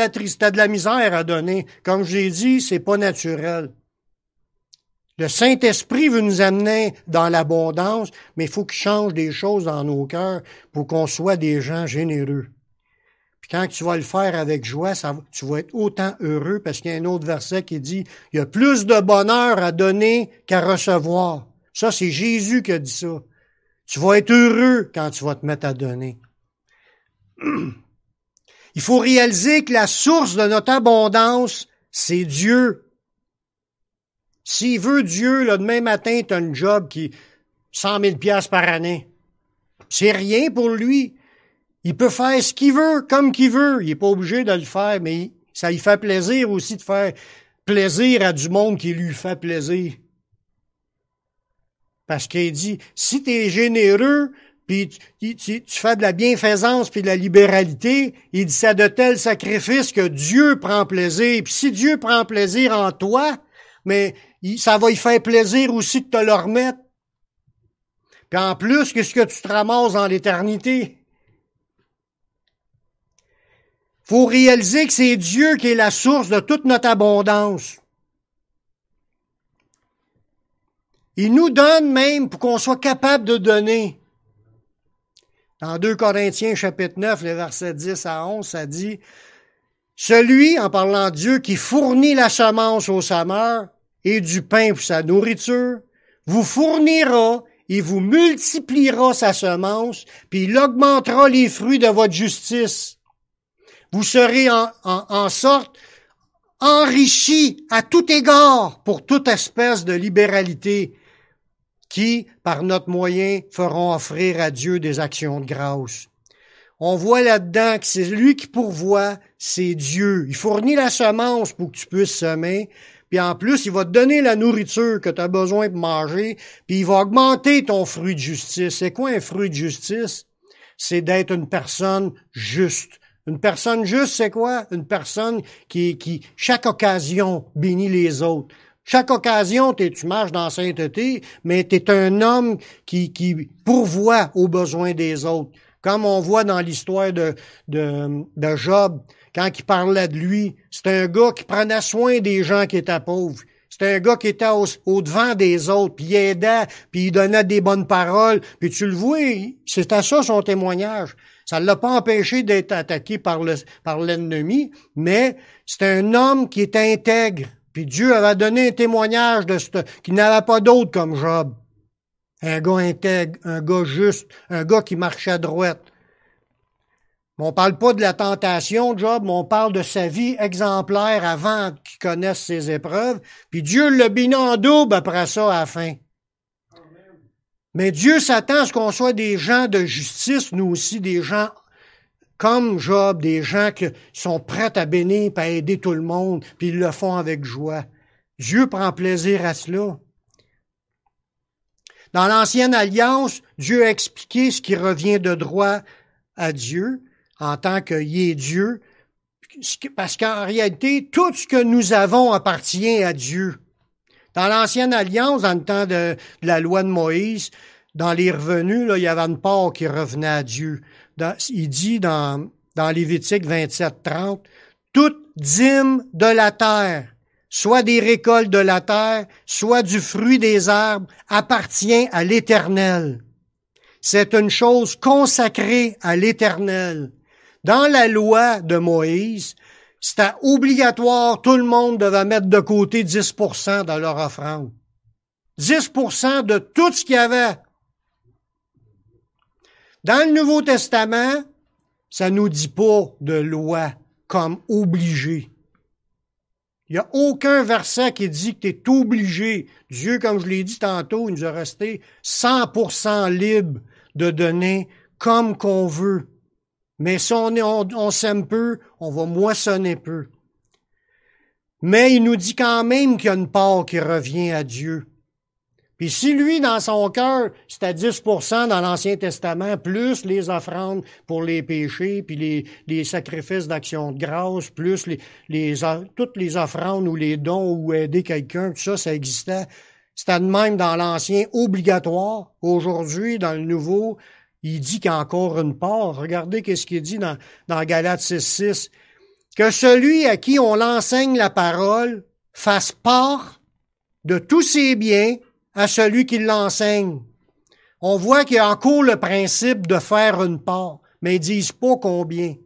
de la misère à donner, comme je l'ai dit, c'est pas naturel. Le Saint-Esprit veut nous amener dans l'abondance, mais il faut qu'il change des choses dans nos cœurs pour qu'on soit des gens généreux. Puis quand tu vas le faire avec joie, tu vas être autant heureux, parce qu'il y a un autre verset qui dit « Il y a plus de bonheur à donner qu'à recevoir ». Ça, c'est Jésus qui a dit ça. Tu vas être heureux quand tu vas te mettre à donner. Il faut réaliser que la source de notre abondance, c'est Dieu. S'il veut Dieu, là, demain matin, tu as un job qui est 100 000 $ par année. C'est rien pour lui. Il peut faire ce qu'il veut, comme qu'il veut. Il n'est pas obligé de le faire, mais ça lui fait plaisir aussi de faire plaisir à du monde qui lui fait plaisir. Parce qu'il dit, si tu es généreux, puis tu fais de la bienfaisance puis de la libéralité, il dit, c'est de tels sacrifices que Dieu prend plaisir. Puis si Dieu prend plaisir en toi, mais ça va lui faire plaisir aussi de te le remettre. Puis en plus, qu'est-ce que tu te ramasses dans l'éternité? Faut réaliser que c'est Dieu qui est la source de toute notre abondance. Il nous donne même pour qu'on soit capable de donner. Dans 2 Corinthiens chapitre 9, les versets 10 à 11, ça dit « Celui, en parlant de Dieu, qui fournit la semence au semeur et du pain pour sa nourriture, vous fournira et vous multipliera sa semence, puis il augmentera les fruits de votre justice. Vous serez en sorte enrichis à tout égard pour toute espèce de libéralité qui, par notre moyen, feront offrir à Dieu des actions de grâce. » On voit là-dedans que c'est lui qui pourvoit, c'est Dieu. Il fournit la semence pour que tu puisses semer, puis en plus, il va te donner la nourriture que tu as besoin de manger, puis il va augmenter ton fruit de justice. C'est quoi un fruit de justice? C'est d'être une personne juste. Une personne juste, c'est quoi? Une personne qui chaque occasion, bénit les autres. Chaque occasion, tu marches dans la sainteté, mais tu es un homme qui pourvoit aux besoins des autres. Comme on voit dans l'histoire de Job, quand il parlait de lui, c'était un gars qui prenait soin des gens qui étaient pauvres. C'était un gars qui était au devant des autres, puis il aidait, puis il donnait des bonnes paroles. Puis tu le vois, c'était ça son témoignage. Ça ne l'a pas empêché d'être attaqué par l'ennemi, mais c'était un homme qui était intègre. Puis Dieu avait donné un témoignage qu'il n'avait pas d'autre comme Job. Un gars intègre, un gars juste, un gars qui marchait à droite. Mais on parle pas de la tentation de Job, mais on parle de sa vie exemplaire avant qu'il connaisse ses épreuves. Puis Dieu l'a béni en double après ça à la fin. Mais Dieu s'attend à ce qu'on soit des gens de justice, nous aussi, des gens comme Job, des gens qui sont prêts à bénir et à aider tout le monde, puis ils le font avec joie. Dieu prend plaisir à cela. Dans l'Ancienne Alliance, Dieu a expliqué ce qui revient de droit à Dieu, en tant qu'il est Dieu, parce qu'en réalité, tout ce que nous avons appartient à Dieu. Dans l'Ancienne Alliance, dans le temps de la loi de Moïse, dans les revenus, là, il y avait une part qui revenait à Dieu. Il dit dans Lévitique 27-30, « Toute dîme de la terre, soit des récoltes de la terre, soit du fruit des arbres, appartient à l'Éternel. C'est une chose consacrée à l'Éternel. » Dans la loi de Moïse, c'était obligatoire, tout le monde devait mettre de côté 10% dans leur offrande. 10% de tout ce qu'il y avait. Dans le Nouveau Testament, ça nous dit pas de loi comme obligé. Il n'y a aucun verset qui dit que tu es obligé. Dieu, comme je l'ai dit tantôt, il nous a resté 100% libre de donner comme qu'on veut. Mais si on sème peu, on va moissonner peu. Mais il nous dit quand même qu'il y a une part qui revient à Dieu. Puis si lui, dans son cœur, c'était 10% dans l'Ancien Testament, plus les offrandes pour les péchés, puis les sacrifices d'action de grâce, plus toutes les offrandes ou les dons ou aider quelqu'un, tout ça, ça existait. C'était de même dans l'Ancien, obligatoire. Aujourd'hui, dans le Nouveau, il dit qu'il y a encore une part. Regardez qu'est-ce qu'il dit dans Galates 6:6. Que celui à qui on l'enseigne la parole fasse part de tous ses biens à celui qui l'enseigne. On voit qu'il y a encore le principe de faire une part, mais ils disent pas combien.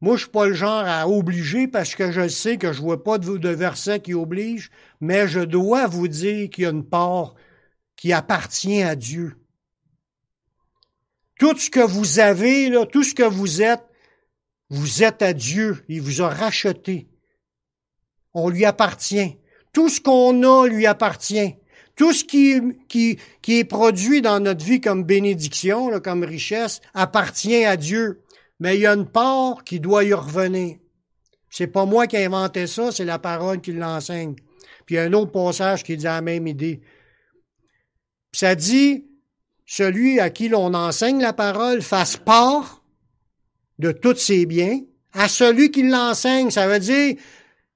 Moi, je suis pas le genre à obliger parce que je sais que je vois pas de verset qui oblige, mais je dois vous dire qu'il y a une part qui appartient à Dieu. Tout ce que vous avez, là, tout ce que vous êtes à Dieu. Il vous a racheté. On lui appartient. Tout ce qu'on a lui appartient. Tout ce qui est produit dans notre vie comme bénédiction, là, comme richesse, appartient à Dieu. Mais il y a une part qui doit y revenir. C'est pas moi qui ai inventé ça, c'est la parole qui l'enseigne. Puis il y a un autre passage qui dit la même idée. Puis ça dit, celui à qui l'on enseigne la parole fasse part de tous ses biens à celui qui l'enseigne. Ça veut dire,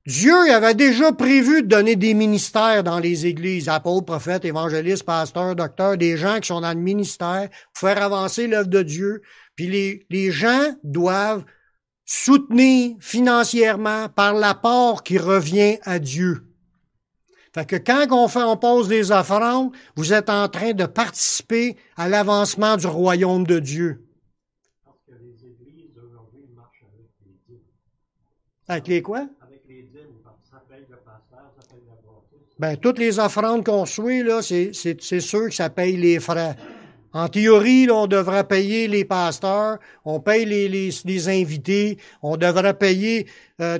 Dieu avait déjà prévu de donner des ministères dans les églises, apôtres, prophètes, évangélistes, pasteurs, docteurs, des gens qui sont dans le ministère pour faire avancer l'œuvre de Dieu. Puis les gens doivent soutenir financièrement par la part qui revient à Dieu. Fait que quand on pose des offrandes, vous êtes en train de participer à l'avancement du royaume de Dieu. Parce que les églises aujourd'hui marchent avec les dîmes. Avec les quoi? Avec les dîmes, ça paye le pasteur, ça paye la bâtisse. Ben, toutes les offrandes qu'on suit, là, c'est sûr que ça paye les frais. En théorie, là, on devrait payer les pasteurs, on paye les invités, on devrait payer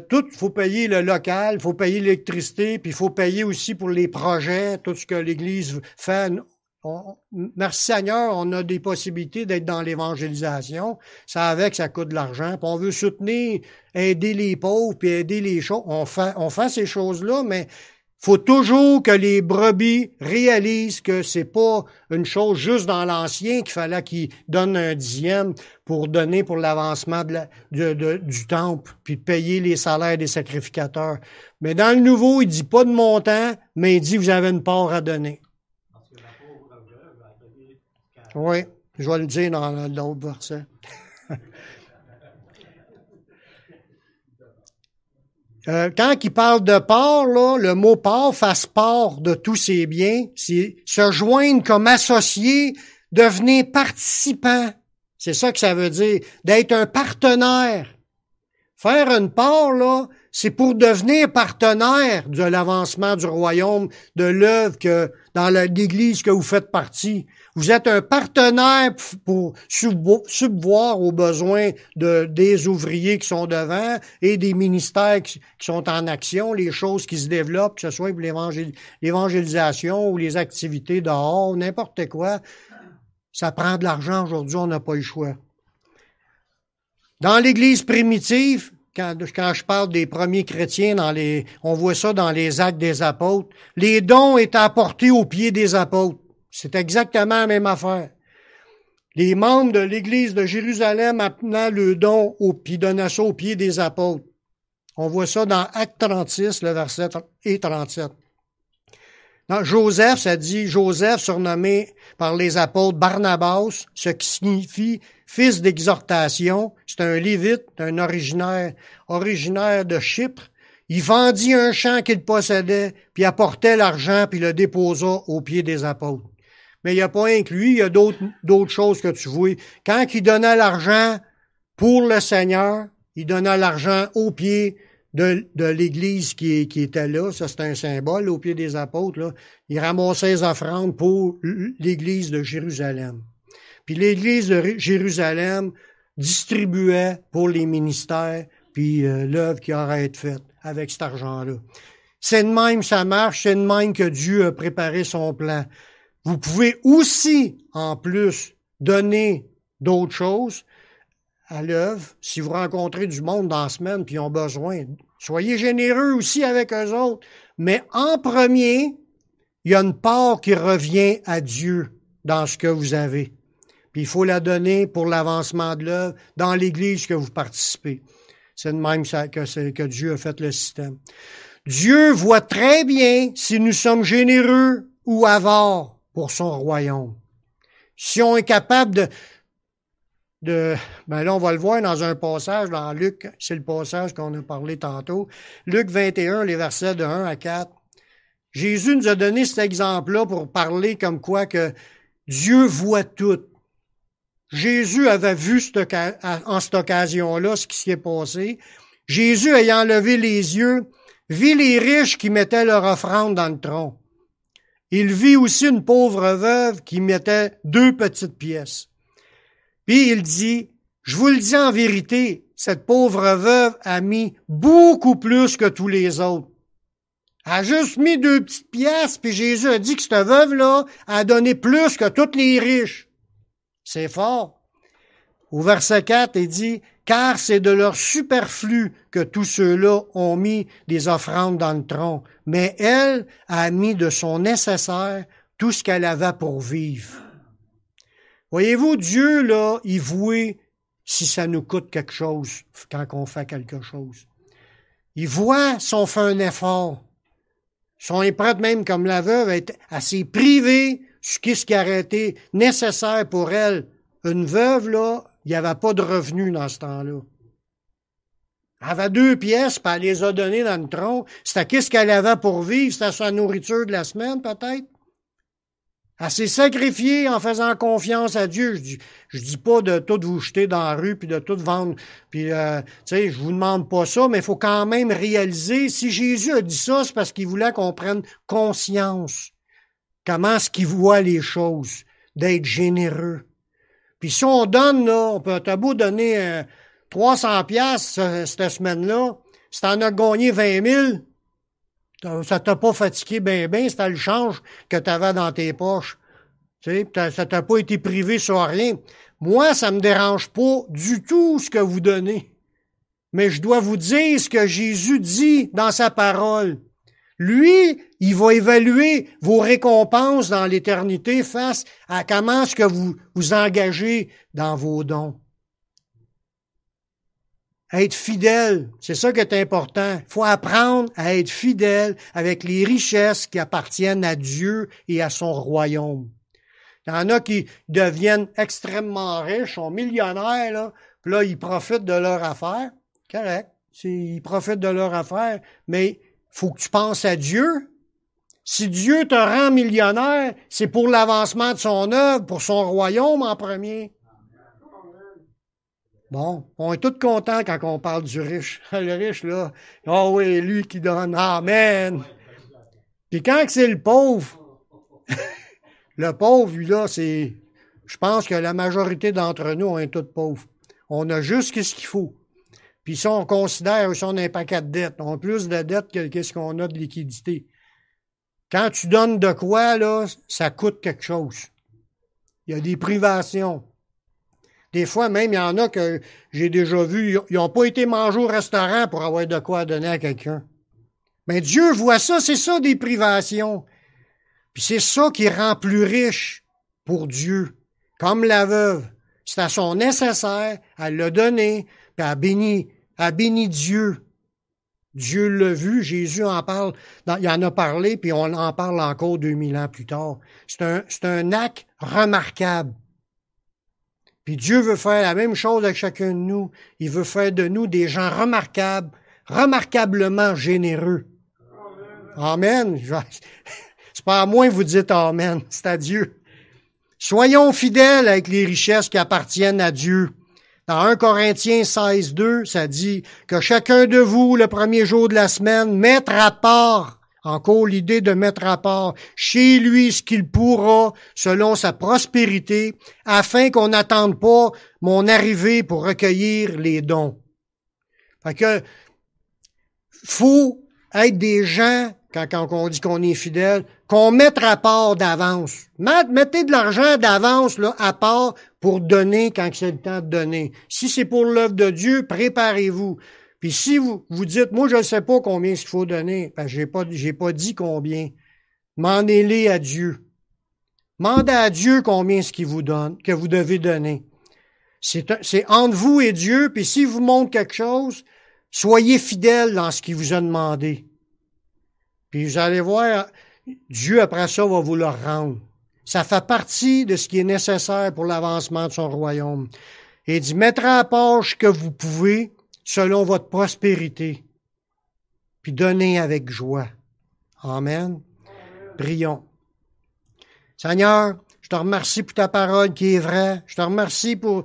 tout. Il faut payer le local, il faut payer l'électricité, puis il faut payer aussi pour les projets, tout ce que l'Église fait. Merci Seigneur, on a des possibilités d'être dans l'évangélisation. Ça avec, ça coûte de l'argent. Puis on veut soutenir, aider les pauvres, puis aider les choses. On fait ces choses-là, mais faut toujours que les brebis réalisent que c'est pas une chose juste dans l'Ancien qu'il fallait qu'ils donnent un dixième pour donner pour l'avancement du temple, puis de payer les salaires des sacrificateurs. Mais dans le Nouveau, il dit pas de montant, mais il dit vous avez une part à donner. Parce que la pauvre veuve a donné 40. Oui, je vais le dire dans l'autre verset. Quand il parle de part, là, le mot part, fasse part de tous ses biens, c'est se joindre comme associé, devenir participant. C'est ça que ça veut dire, d'être un partenaire. Faire une part, là, c'est pour devenir partenaire de l'avancement du royaume, de l'œuvre que dans l'Église que vous faites partie. Vous êtes un partenaire pour subvoir aux besoins des ouvriers qui sont devant et des ministères qui sont en action, les choses qui se développent, que ce soit pour l'évangélisation ou les activités dehors, n'importe quoi. Ça prend de l'argent aujourd'hui, on n'a pas eu le choix. Dans l'Église primitive, quand je parle des premiers chrétiens, on voit ça dans les Actes des apôtres, les dons étaient apportés aux pieds des apôtres. C'est exactement la même affaire. Les membres de l'Église de Jérusalem amenaient le don puis donnaient ça aux pieds des apôtres. On voit ça dans Acte 36, le verset et 37. Dans Joseph, ça dit Joseph, surnommé par les apôtres Barnabas, ce qui signifie fils d'exhortation. C'est un Lévite, un originaire de Chypre. Il vendit un champ qu'il possédait, puis apportait l'argent, puis le déposa aux pieds des apôtres. Mais il n'y a pas rien que lui, il y a d'autres choses que tu vois. Quand il donnait l'argent pour le Seigneur, il donnait l'argent aux pieds de l'Église qui était là. Ça, c'est un symbole, aux pieds des apôtres. Là. Il ramassait les offrandes pour l'Église de Jérusalem. Puis l'Église de Jérusalem distribuait pour les ministères, puis l'œuvre qui aurait été faite avec cet argent-là. C'est de même, ça marche, c'est de même que Dieu a préparé son plan. vous pouvez aussi, en plus, donner d'autres choses à l'œuvre. Si vous rencontrez du monde dans la semaine puis ils ont besoin, soyez généreux aussi avec eux autres. Mais en premier, il y a une part qui revient à Dieu dans ce que vous avez. Puis il faut la donner pour l'avancement de l'œuvre dans l'Église que vous participez. C'est de même que Dieu a fait le système. Dieu voit très bien si nous sommes généreux ou avares pour son royaume. Si on est capable ben là, on va le voir dans un passage dans Luc, c'est le passage qu'on a parlé tantôt. Luc 21, les versets de 1 à 4. Jésus nous a donné cet exemple-là pour parler comme quoi que Dieu voit tout. Jésus avait vu en cette occasion-là ce qui s'y est passé. Jésus, ayant levé les yeux, vit les riches qui mettaient leur offrande dans le tronc. Il vit aussi une pauvre veuve qui mettait 2 petites pièces. Puis il dit, je vous le dis en vérité, cette pauvre veuve a mis beaucoup plus que tous les autres. Elle a juste mis 2 petites pièces, puis Jésus a dit que cette veuve-là a donné plus que tous les riches. C'est fort. Au verset 4, il dit, car c'est de leur superflu que tous ceux-là ont mis des offrandes dans le tronc, mais elle a mis de son nécessaire tout ce qu'elle avait pour vivre. Voyez-vous, Dieu, là, il voit si ça nous coûte quelque chose quand on fait quelque chose. Il voit si on fait un effort. Si on est prêt même comme la veuve à s'y priver ce qui aurait été nécessaire pour elle. Une veuve, là, il n'y avait pas de revenus dans ce temps-là. Elle avait 2 pièces, puis elle les a données dans le tronc. C'était qu'est-ce qu'elle avait pour vivre? C'était sa nourriture de la semaine, peut-être? Elle s'est sacrifiée en faisant confiance à Dieu. Je dis pas de tout vous jeter dans la rue, puis de tout vendre. Puis, tu sais, je vous demande pas ça, mais il faut quand même réaliser, si Jésus a dit ça, c'est parce qu'il voulait qu'on prenne conscience. Comment est-ce qu'il voit les choses? D'être généreux. Puis si on donne, là, t'as beau donner 300 piastres cette semaine-là, si t'en as gagné 20 000, ça t'a pas fatigué ben, c'était le change que t'avais dans tes poches. Tu sais, ça t'a pas été privé sur rien. Moi, ça me dérange pas du tout ce que vous donnez. Mais je dois vous dire ce que Jésus dit dans sa parole. Lui, il va évaluer vos récompenses dans l'éternité face à comment est-ce que vous vous engagez dans vos dons. Être fidèle, c'est ça qui est important. Il faut apprendre à être fidèle avec les richesses qui appartiennent à Dieu et à son royaume. Il y en a qui deviennent extrêmement riches, sont millionnaires, là, puis là, ils profitent de leur affaire. Correct, ils profitent de leur affaire, mais faut que tu penses à Dieu. Si Dieu te rend millionnaire, c'est pour l'avancement de son œuvre, pour son royaume en premier. Bon, on est tous contents quand on parle du riche. Le riche, là, oh oui, lui qui donne, amen. Puis quand c'est le pauvre, le pauvre, lui, là, je pense que la majorité d'entre nous, on est tous pauvres. On a juste ce qu'il faut. Puis ça, on considère, si on a un paquet de dettes, on a plus de dettes que qu'est-ce qu'on a de liquidité. Quand tu donnes de quoi, là, ça coûte quelque chose. Il y a des privations. Des fois, même, il y en a que j'ai déjà vu, ils n'ont pas été manger au restaurant pour avoir de quoi donner à quelqu'un. Mais Dieu voit ça, c'est ça des privations. Puis c'est ça qui rend plus riche pour Dieu. Comme la veuve. C'est à son nécessaire, elle l'a donné, puis elle a béni Dieu. Dieu l'a vu, Jésus en parle, il en a parlé, puis on en parle encore 2000 ans plus tard. C'est un acte remarquable. Puis Dieu veut faire la même chose avec chacun de nous. Il veut faire de nous des gens remarquables, remarquablement généreux. Amen. C'est pas à moi que vous dites amen, c'est à Dieu. Soyons fidèles avec les richesses qui appartiennent à Dieu. Dans 1 Corinthiens 16, 2, ça dit que chacun de vous, le premier jour de la semaine, mette à part, encore l'idée de mettre à part chez lui ce qu'il pourra selon sa prospérité, afin qu'on n'attende pas mon arrivée pour recueillir les dons. Fait que, faut être des gens, quand on dit qu'on est fidèle, qu'on mette à part d'avance. Mettez de l'argent d'avance là, à part pour donner quand c'est le temps de donner. Si c'est pour l'œuvre de Dieu, préparez-vous. Puis si vous dites, moi je ne sais pas combien il faut donner, parce que j'ai pas dit combien, demandez-les à Dieu. Demandez à Dieu combien ce qu'il vous donne, que vous devez donner. C'est entre vous et Dieu, puis s'il vous montre quelque chose, soyez fidèles dans ce qu'il vous a demandé. Puis vous allez voir, Dieu après ça va vous le rendre. Ça fait partie de ce qui est nécessaire pour l'avancement de son royaume. Et il dit, mettre à part ce que vous pouvez selon votre prospérité, puis donnez avec joie. Amen. Prions. Seigneur, je te remercie pour ta parole qui est vraie. Je te remercie pour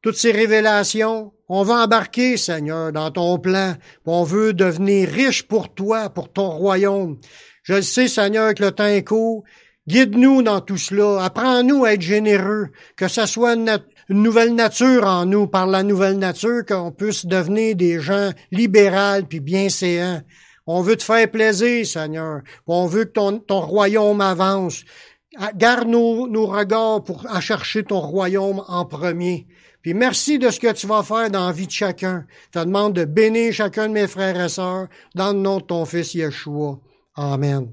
toutes ces révélations. On veut embarquer, Seigneur, dans ton plan. On veut devenir riche pour toi, pour ton royaume. Je le sais, Seigneur, que le temps est court. Guide-nous dans tout cela. Apprends-nous à être généreux. Que ce soit une nouvelle nature en nous, par la nouvelle nature, qu'on puisse devenir des gens libéraux puis bienséants. On veut te faire plaisir, Seigneur. On veut que ton royaume avance. Garde nos regards pour en chercher ton royaume en premier. Puis merci de ce que tu vas faire dans la vie de chacun. Je te demande de bénir chacun de mes frères et sœurs dans le nom de ton Fils Yeshua. Amen.